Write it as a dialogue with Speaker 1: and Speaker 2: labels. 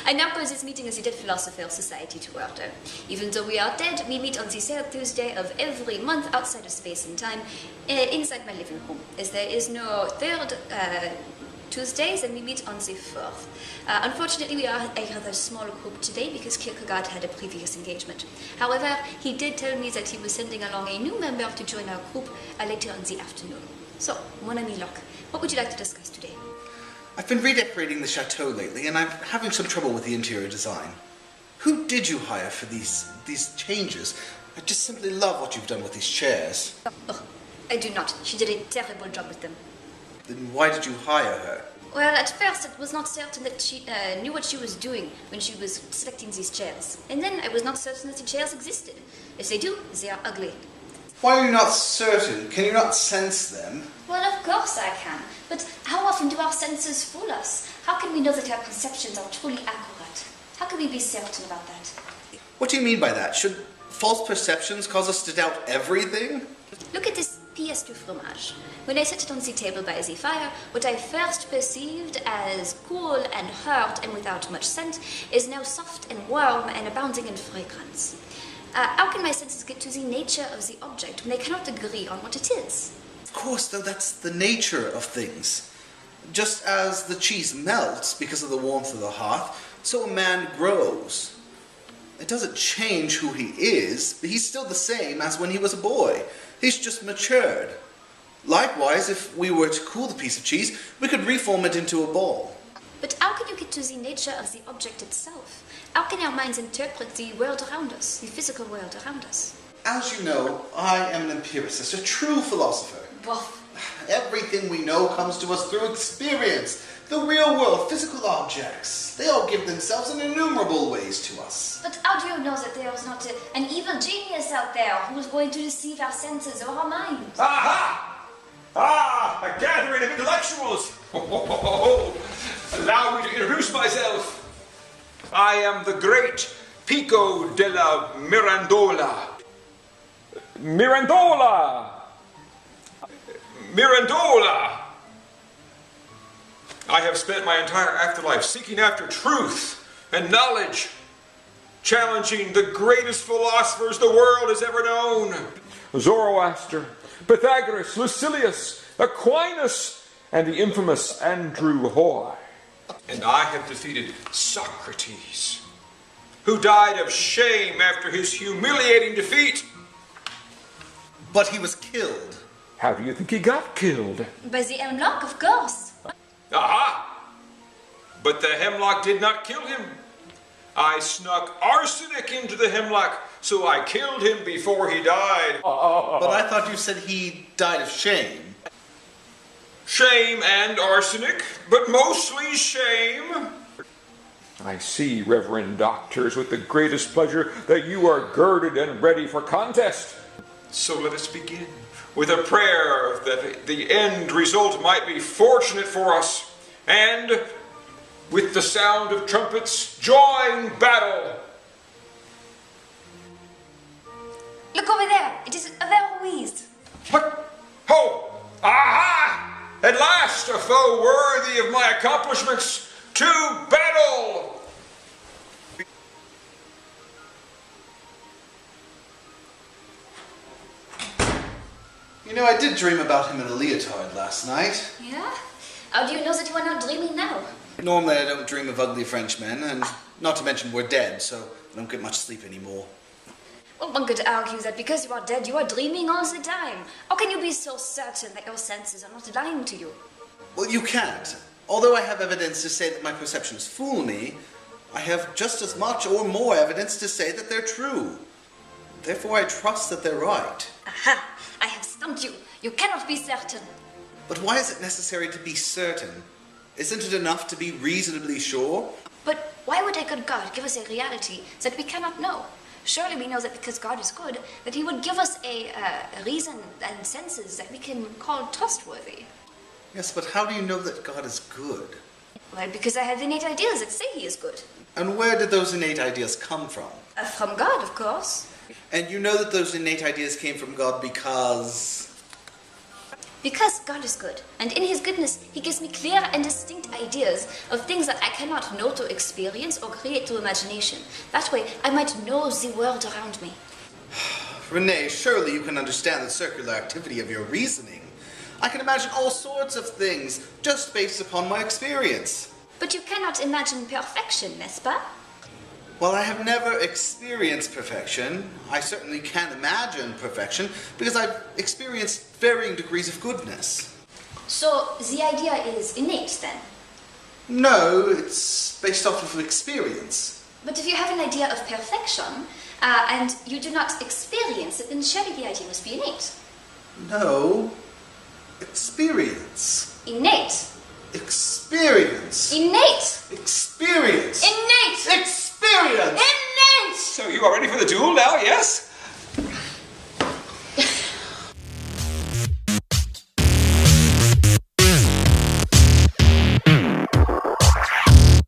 Speaker 1: I now call this meeting as the Dead Philosophers Society to order. Even though we are dead, we meet on the third Tuesday of every month outside of space and time, inside my living room. As there is no third Tuesdays, and we meet on the 4th. Unfortunately, we are a rather small group today because Kierkegaard had a previous engagement. However, he did tell me that he was sending along a new member to join our group later in the afternoon. So, mon ami Locke, what would you like to discuss today?
Speaker 2: I've been redecorating the chateau lately, and I'm having some trouble with the interior design. Who did you hire for these changes? I just simply love what you've done with these chairs.
Speaker 1: Oh, I do not. She did a terrible job with them.
Speaker 2: Then why did you hire her?
Speaker 1: Well, at first it was not certain that she knew what she was doing when she was selecting these chairs. And then I was not certain that the chairs existed. If they do, they are ugly.
Speaker 2: Why are you not certain? Can you not sense them?
Speaker 1: Well, of course I can. But how often do our senses fool us? How can we know that our perceptions are truly accurate? How can we be certain about that?
Speaker 2: What do you mean by that? Should false perceptions cause us to doubt everything?
Speaker 1: Look at this pièce du fromage. When I set it on the table by the fire, what I first perceived as cool and hard and without much scent is now soft and warm and abounding in fragrance. How can my senses get to the nature of the object when they cannot agree on what it is?
Speaker 2: Of course, though, that's the nature of things. Just as the cheese melts because of the warmth of the hearth, so a man grows. It doesn't change who he is, but he's still the same as when he was a boy. He's just matured. Likewise, if we were to cool the piece of cheese, we could reform it into a ball.
Speaker 1: But how can you get to the nature of the object itself? How can our minds interpret the world around us, the physical world around us?
Speaker 2: As you know, I am an empiricist, a true philosopher.
Speaker 1: Both.
Speaker 2: Everything we know comes to us through experience. The real world, physical objects, they all give themselves in innumerable ways to us.
Speaker 1: But how do you know that there is not an evil genius out there who is going to deceive our senses or our minds?
Speaker 3: Aha! A gathering of intellectuals! Allow me to introduce myself. I am the great Pico della Mirandola. Mirandola! I have spent my entire afterlife seeking after truth and knowledge, challenging the greatest philosophers the world has ever known. Zoroaster, Pythagoras, Lucilius, Aquinas, and the infamous Andrew Hoy. And I have defeated Socrates, who died of shame after his humiliating defeat.
Speaker 2: But he was killed.
Speaker 3: How do you think he got killed?
Speaker 1: By the hemlock, of course.
Speaker 3: Aha! But the hemlock did not kill him. I snuck arsenic into the hemlock, so I killed him before he died.
Speaker 2: But I thought you said he died of shame.
Speaker 3: Shame and arsenic, but mostly shame. I see, Reverend Doctors, with the greatest pleasure that you are girded and ready for contest. So let us begin with a prayer that the end result might be fortunate for us, and with the sound of trumpets, join battle.
Speaker 1: Look over there. It is Averroes.
Speaker 3: What? Ho! Aha! At last, a foe worthy of my accomplishments. To battle!
Speaker 2: You know, I did dream about him in a leotard last night.
Speaker 1: Yeah? How do you know that you are not dreaming now?
Speaker 2: Normally I don't dream of ugly Frenchmen, and not to mention we're dead, so I don't get much sleep anymore.
Speaker 1: Well, one could argue that because you are dead, you are dreaming all the time. How can you be so certain that your senses are not lying to you?
Speaker 2: Well, you can't. Although I have evidence to say that my perceptions fool me, I have just as much or more evidence to say that they're true. Therefore I trust that they're right.
Speaker 1: Aha! I have stumped you. You cannot be certain.
Speaker 2: But why is it necessary to be certain? Isn't it enough to be reasonably sure?
Speaker 1: But why would a good God give us a reality that we cannot know? Surely we know that because God is good, that he would give us a reason and senses that we can call trustworthy.
Speaker 2: Yes, but how do you know that God is good?
Speaker 1: Well, because I have innate ideas that say he is good.
Speaker 2: And where did those innate ideas come from?
Speaker 1: From God, of course.
Speaker 2: And you know that those innate ideas came from God because...
Speaker 1: Because God is good, and in his goodness, he gives me clear and distinct ideas of things that I cannot know to experience or create through imagination. That way, I might know the world around me.
Speaker 2: Rene, surely you can understand the circular activity of your reasoning. I can imagine all sorts of things just based upon my experience.
Speaker 1: But you cannot imagine perfection, n'est-ce pas?
Speaker 2: Well, I have never experienced perfection. I certainly can't imagine perfection because I've experienced varying degrees of goodness.
Speaker 1: So, the idea is innate, then?
Speaker 2: No, it's based off of experience.
Speaker 1: But if you have an idea of perfection, and you do not experience it, then surely the idea must be innate.
Speaker 2: No. Experience.
Speaker 1: Innate.
Speaker 2: Experience.
Speaker 1: Innate.
Speaker 2: Experience.
Speaker 1: Innate.
Speaker 2: Experience.
Speaker 1: Innate.
Speaker 3: So you are ready for the duel now, yes?